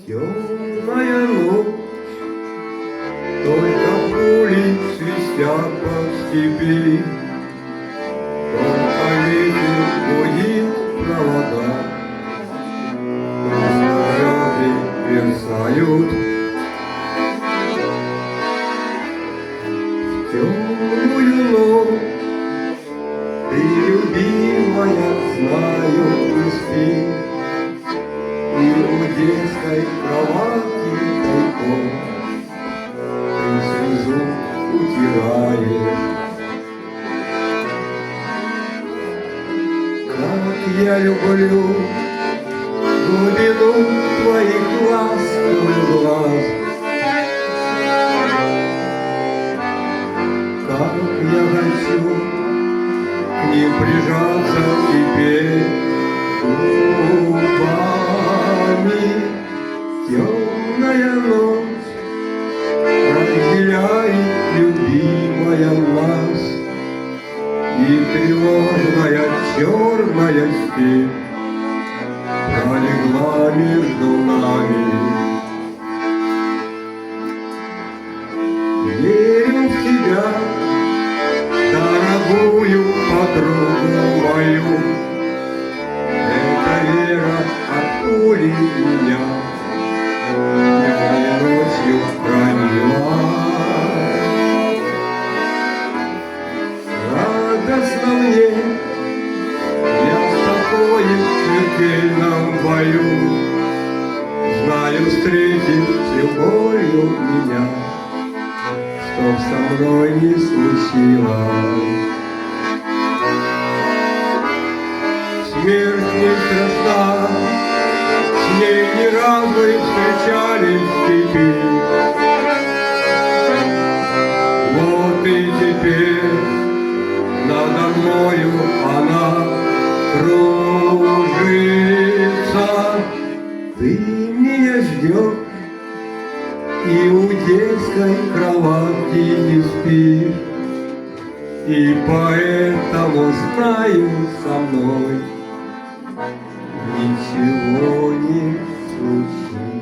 Темная ночь, только пули свистят по степи, только ветер гудит провода, но снаряды мерцают. В темную ночь ты, любимая, знаю, не спишь, и у детской кровати тайком ты слезу утираешь. Как я люблю глубину твоих ласковых глаз, как я хочу к ним прижаться теперь губами. Темная ночь разделяет, любимая, нас, и тревожная черная степь пролегла между нами. Верю в тебя, дорогую подругу мою, эта вера от пули меня днем и ночью хранила. Радостно мне, я в такое смертельном бою знаю, встретить с любовью меня, что со мной не случилось. Смерть не страшна, с ней ни разу не встречались в степи. Вот и теперь надо мною она кружится. Ты меня ждешь и у детской кровати не спишь, и поэтому знаю, со мной ничего не случится.